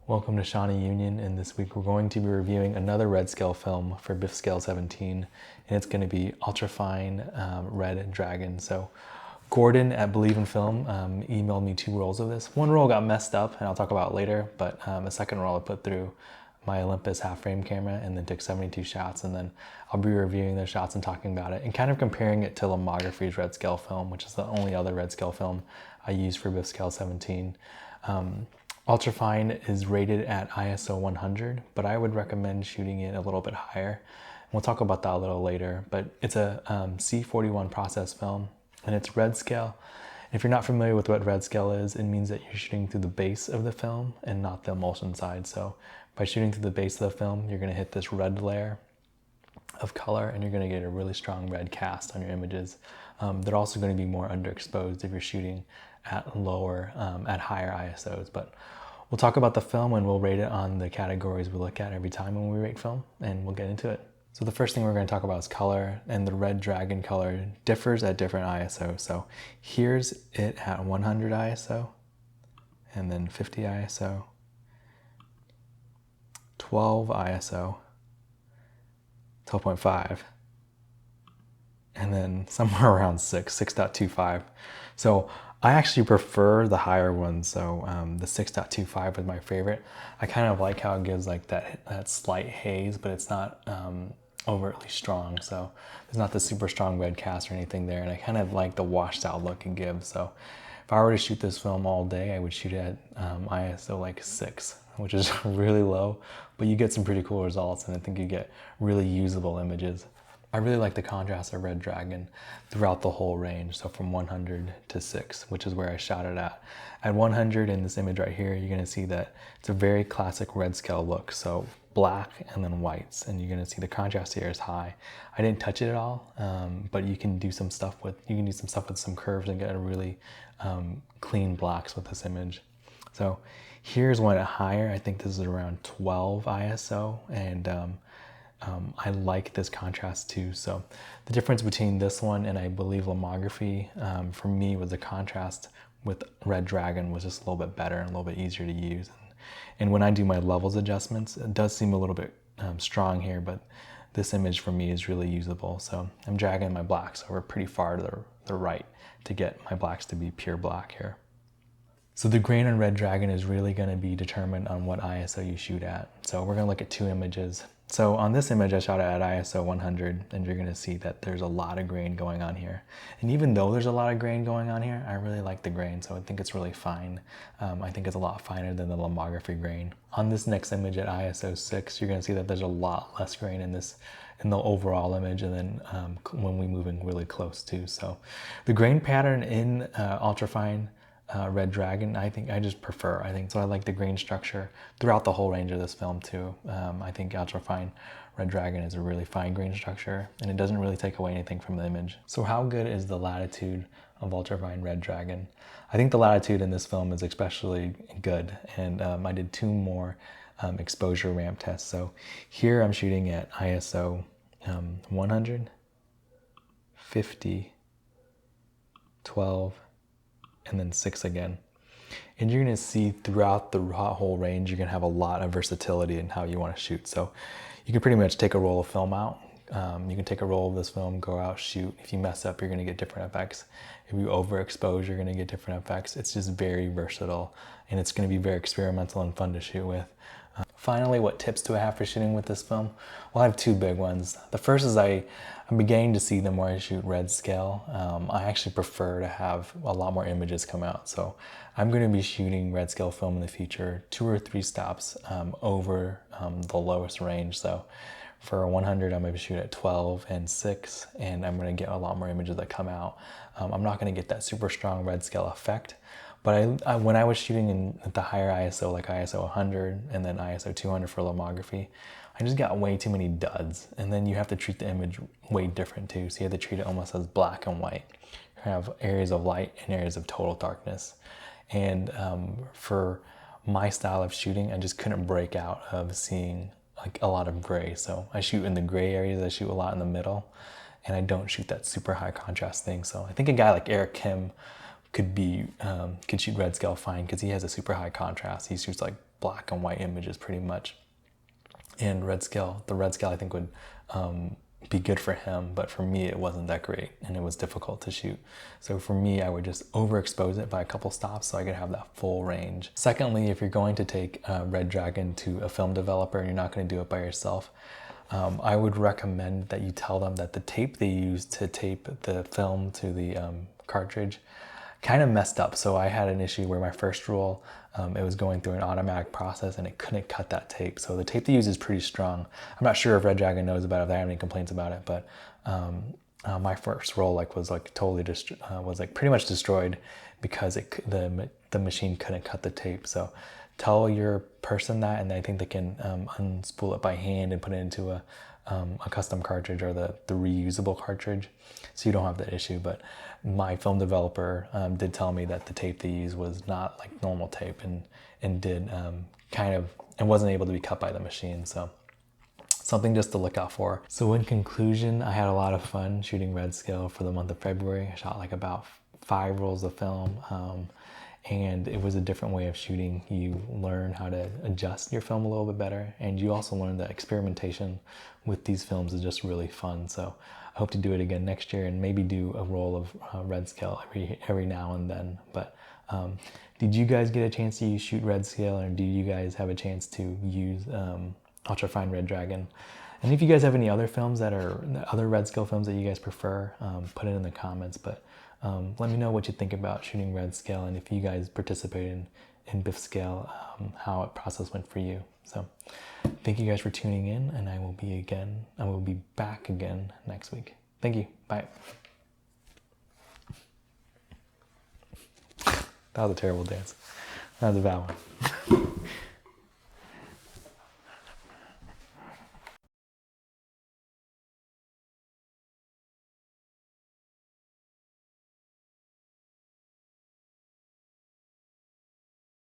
Welcome to Shawnee Union, and this week we're going to be reviewing another red scale film for BIF Scale 17, and it's going to be Ultrafine Red Dragon. So Gordon at Believe in Film emailed me 2 rolls of this. One roll got messed up, and I'll talk about it later, but the second roll I put through my Olympus half-frame camera and then took 72 shots, and then I'll be reviewing those shots and talking about it and kind of comparing it to Lomography's red scale film, which is the only other red scale film I use for BIF Scale 17. Ultrafine is rated at ISO 100, but I would recommend shooting it a little bit higher. We'll talk about that a little later, but it's a C41 process film, and it's red scale. If you're not familiar with what red scale is, it means that you're shooting through the base of the film and not the emulsion side. So by shooting through the base of the film, you're gonna hit this red layer of color, and you're gonna get a really strong red cast on your images. They're also gonna be more underexposed if you're shooting at higher ISOs, but we'll talk about the film and we'll rate it on the categories we look at every time when we rate film, and we'll get into it. So the first thing we're going to talk about is color, and the Red Dragon color differs at different ISOs. So here's it at 100 ISO, and then 50 ISO, 12 ISO, 12.5, and then somewhere around 6.25. So I actually prefer the higher one, so the 6.25 was my favorite. I kind of like how it gives like that slight haze, but it's not overtly strong, so there's not the super strong red cast or anything there, and I kind of like the washed out look it gives. So if I were to shoot this film all day, I would shoot it at ISO like 6, which is really low, but you get some pretty cool results, and I think you get really usable images. I really like the contrast of Red Dragon throughout the whole range, so from 100 to 6, which is where I shot it at. At 100 in this image right here, you're gonna see that it's a very classic red scale look, so black and then whites, and you're gonna see the contrast here is high. I didn't touch it at all, but you can do some stuff with some curves and get a really clean blacks with this image. So here's one at higher. I think this is around 12 ISO, and I like this contrast too. So the difference between this one and I believe Lomography for me was the contrast with Red Dragon was just a little bit better and a little bit easier to use. And when I do my levels adjustments, it does seem a little bit strong here, but this image for me is really usable. So I'm dragging my blacks over pretty far to the right to get my blacks to be pure black here. So the grain on Red Dragon is really going to be determined on what ISO you shoot at. So we're going to look at 2 images. So on this image I shot it at ISO 100, and you're going to see that there's a lot of grain going on here. And even though there's a lot of grain going on here, I really like the grain, so I think it's really fine. I think it's a lot finer than the Lomography grain. On this next image at ISO 6, you're going to see that there's a lot less grain in the overall image, and then when we move in really close too. So the grain pattern in Ultrafine Red Dragon, I just prefer. So I like the grain structure throughout the whole range of this film too. I think Ultrafine Red Dragon is a really fine grain structure, and it doesn't really take away anything from the image. So how good is the Latitude of Ultrafine Red Dragon? I think the Latitude in this film is especially good, and I did 2 more exposure ramp tests. So here I'm shooting at ISO 100, 50, 12, and then 6 again. And you're gonna see throughout the whole range, you're gonna have a lot of versatility in how you wanna shoot. So you can pretty much take a roll of film out. You can take a roll of this film, go out, shoot. If you mess up, you're gonna get different effects. If you overexpose, you're gonna get different effects. It's just very versatile, and it's gonna be very experimental and fun to shoot with. Finally, what tips do I have for shooting with this film? Well, I have 2 big ones. The first is I'm beginning to see the more I shoot red scale, I actually prefer to have a lot more images come out. So I'm going to be shooting red scale film in the future 2 or 3 stops over the lowest range. So for 100, I'm going to shoot at 12 and 6, and I'm going to get a lot more images that come out. I'm not going to get that super strong red scale effect. But when I was shooting at the higher ISO, like ISO 100 and then ISO 200 for Lomography, I just got way too many duds. And then you have to treat the image way different too. So you have to treat it almost as black and white. You have areas of light and areas of total darkness. And for my style of shooting, I just couldn't break out of seeing like a lot of gray. So I shoot in the gray areas, I shoot a lot in the middle, and I don't shoot that super high contrast thing. So I think a guy like Eric Kim could shoot red scale fine because he has a super high contrast. He shoots like black and white images pretty much. And the red scale I think would be good for him, but for me it wasn't that great and it was difficult to shoot. So for me, I would just overexpose it by a couple stops so I could have that full range. Secondly, if you're going to take Red Dragon to a film developer and you're not going to do it by yourself, I would recommend that you tell them that the tape they use to tape the film to the cartridge kind of messed up. So I had an issue where my first roll, it was going through an automatic process and it couldn't cut that tape. So the tape they use is pretty strong. I'm not sure if Red Dragon knows about it, if they have any complaints about it, but my first roll was totally was pretty much destroyed because the machine couldn't cut the tape. So tell your person that, and I think they can unspool it by hand and put it into a custom cartridge or the reusable cartridge, so you don't have that issue. But my film developer did tell me that the tape they use was not like normal tape and did and wasn't able to be cut by the machine. So something just to look out for. So in conclusion, I had a lot of fun shooting red scale for the month of February. I shot like about 5 rolls of film. And it was a different way of shooting. You learn how to adjust your film a little bit better, and you also learn that experimentation with these films is just really fun. So I hope to do it again next year and maybe do a roll of red scale every now and then. But did you guys get a chance to shoot red scale, or do you guys have a chance to use Ultrafine Red Dragon? And if you guys have any other films other red scale films that you guys prefer, put it in the comments. But let me know what you think about shooting red scale, and if you guys participate in BIF scale, how it process went for you. So thank you guys for tuning in, and I will be back again next week. Thank you. Bye. That was a terrible dance. That was a bad one.